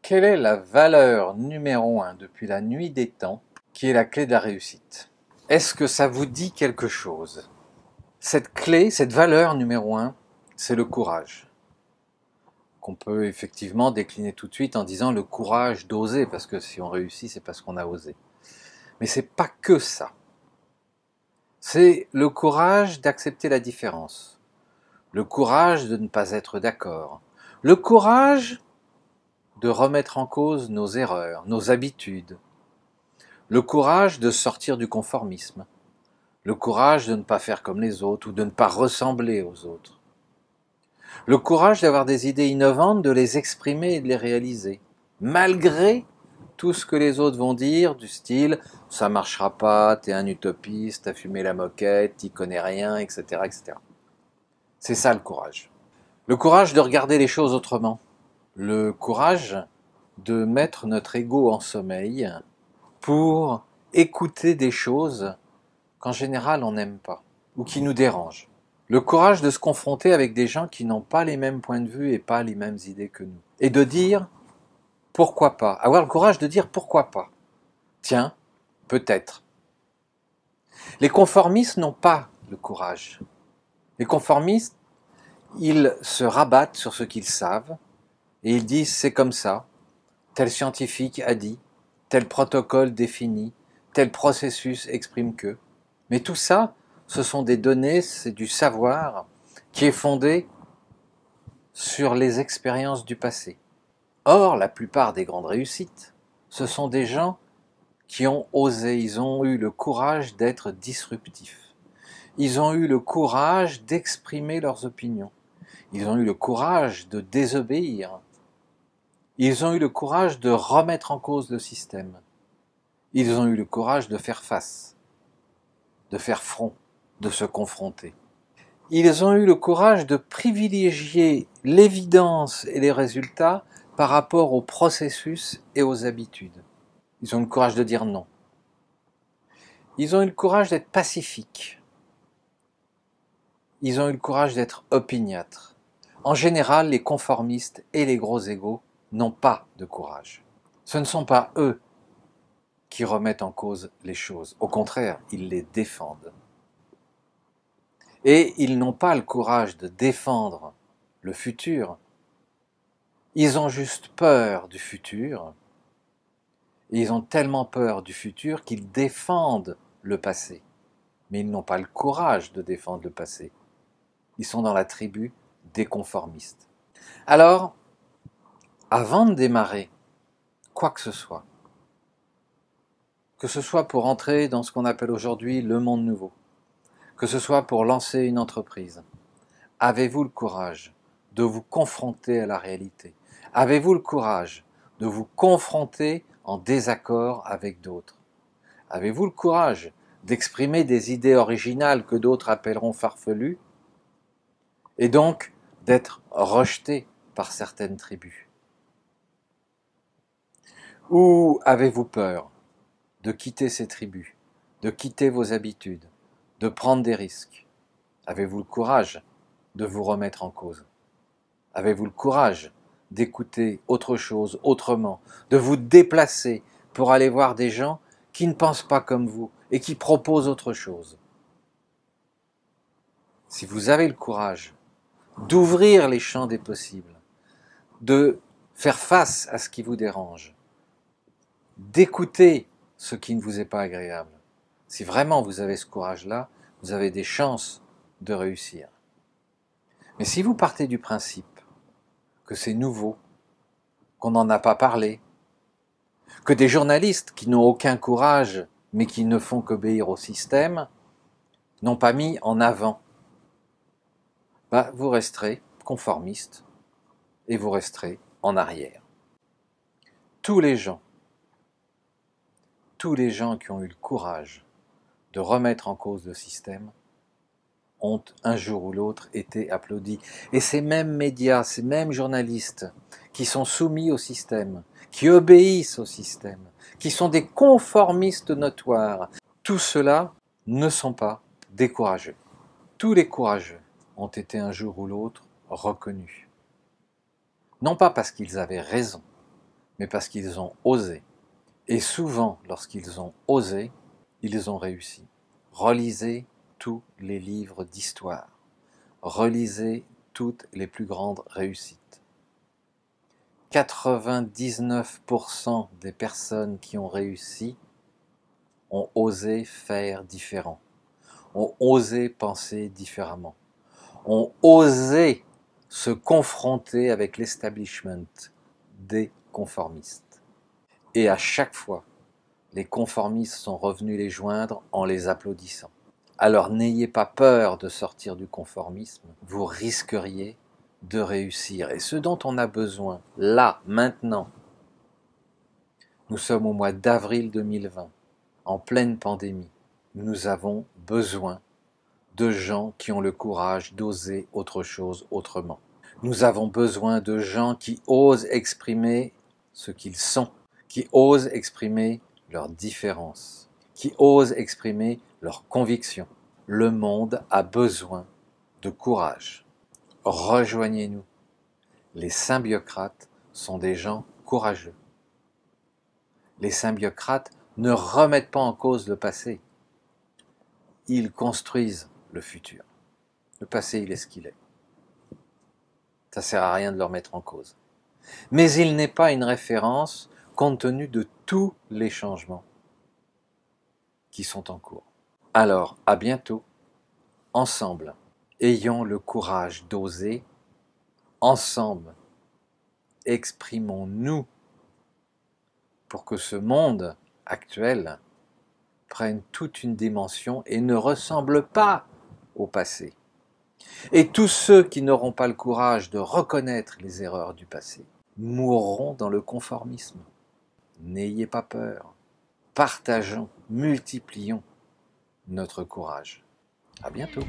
Quelle est la valeur numéro 1 depuis la nuit des temps qui est la clé de la réussite? Est-ce que ça vous dit quelque chose? Cette clé, cette valeur numéro 1, c'est le courage. Qu'on peut effectivement décliner tout de suite en disant le courage d'oser, parce que si on réussit, c'est parce qu'on a osé. Mais c'est pas que ça. C'est le courage d'accepter la différence. Le courage de ne pas être d'accord. Le courage de remettre en cause nos erreurs, nos habitudes. Le courage de sortir du conformisme. Le courage de ne pas faire comme les autres ou de ne pas ressembler aux autres. Le courage d'avoir des idées innovantes, de les exprimer et de les réaliser, malgré tout ce que les autres vont dire, du style « ça marchera pas, t'es un utopiste, t'as fumé la moquette, t'y connais rien, etc. etc. » C'est ça le courage. Le courage de regarder les choses autrement. Le courage de mettre notre ego en sommeil pour écouter des choses qu'en général on n'aime pas ou qui nous dérangent. Le courage de se confronter avec des gens qui n'ont pas les mêmes points de vue et pas les mêmes idées que nous. Et de dire pourquoi pas. Avoir le courage de dire pourquoi pas. Tiens, peut-être. Les conformistes n'ont pas le courage. Les conformistes, ils se rabattent sur ce qu'ils savent et ils disent c'est comme ça, tel scientifique a dit, tel protocole défini, tel processus exprime que. Mais tout ça, ce sont des données, c'est du savoir qui est fondé sur les expériences du passé. Or, la plupart des grandes réussites, ce sont des gens qui ont osé, ils ont eu le courage d'être disruptifs. Ils ont eu le courage d'exprimer leurs opinions. Ils ont eu le courage de désobéir. Ils ont eu le courage de remettre en cause le système. Ils ont eu le courage de faire face, de faire front, de se confronter. Ils ont eu le courage de privilégier l'évidence et les résultats par rapport au processus et aux habitudes. Ils ont eu le courage de dire non. Ils ont eu le courage d'être pacifiques. Ils ont eu le courage d'être opiniâtres. En général, les conformistes et les gros égos n'ont pas de courage. Ce ne sont pas eux qui remettent en cause les choses. Au contraire, ils les défendent. Et ils n'ont pas le courage de défendre le futur. Ils ont juste peur du futur. Et ils ont tellement peur du futur qu'ils défendent le passé. Mais ils n'ont pas le courage de défendre le passé. Ils sont dans la tribu des conformistes. Alors, avant de démarrer quoi que ce soit pour entrer dans ce qu'on appelle aujourd'hui le monde nouveau, que ce soit pour lancer une entreprise, avez-vous le courage de vous confronter à la réalité? Avez-vous le courage de vous confronter en désaccord avec d'autres? Avez-vous le courage d'exprimer des idées originales que d'autres appelleront farfelues et donc d'être rejeté par certaines tribus? Ou avez-vous peur de quitter ces tribus, de quitter vos habitudes, de prendre des risques? Avez-vous le courage de vous remettre en cause? Avez-vous le courage d'écouter autre chose, autrement, de vous déplacer pour aller voir des gens qui ne pensent pas comme vous et qui proposent autre chose? Si vous avez le courage d'ouvrir les champs des possibles, de faire face à ce qui vous dérange, d'écouter ce qui ne vous est pas agréable, si vraiment vous avez ce courage-là, vous avez des chances de réussir. Mais si vous partez du principe que c'est nouveau, qu'on n'en a pas parlé, que des journalistes qui n'ont aucun courage mais qui ne font qu'obéir au système n'ont pas mis en avant, vous resterez conformiste et vous resterez en arrière. Tous les gens qui ont eu le courage de remettre en cause le système ont un jour ou l'autre été applaudis. Et ces mêmes médias, ces mêmes journalistes qui sont soumis au système, qui obéissent au système, qui sont des conformistes notoires, tous ceux-là ne sont pas des courageux. Tous les courageux ont été un jour ou l'autre reconnus. Non pas parce qu'ils avaient raison, mais parce qu'ils ont osé. Et souvent, lorsqu'ils ont osé, ils ont réussi. Relisez tous les livres d'histoire. Relisez toutes les plus grandes réussites. 99% des personnes qui ont réussi ont osé faire différent, ont osé penser différemment, ont osé se confronter avec l'establishment des conformistes. Et à chaque fois, les conformistes sont revenus les joindre en les applaudissant. Alors n'ayez pas peur de sortir du conformisme, vous risqueriez de réussir. Et ce dont on a besoin, là, maintenant, nous sommes au mois d'avril 2020, en pleine pandémie, nous avons besoin de gens qui ont le courage d'oser autre chose autrement. Nous avons besoin de gens qui osent exprimer ce qu'ils sont, qui osent exprimer leurs différences, qui osent exprimer leurs convictions. Le monde a besoin de courage. Rejoignez-nous. Les symbiocrates sont des gens courageux. Les symbiocrates ne remettent pas en cause le passé. Ils construisent le futur. Le passé, il est ce qu'il est. Ça ne sert à rien de le remettre en cause. Mais il n'est pas une référence compte tenu de tous les changements qui sont en cours. Alors, à bientôt. Ensemble, ayons le courage d'oser. Ensemble, exprimons-nous pour que ce monde actuel prenne toute une dimension et ne ressemble pas au passé. Et tous ceux qui n'auront pas le courage de reconnaître les erreurs du passé mourront dans le conformisme. N'ayez pas peur. Partageons, multiplions notre courage. À bientôt.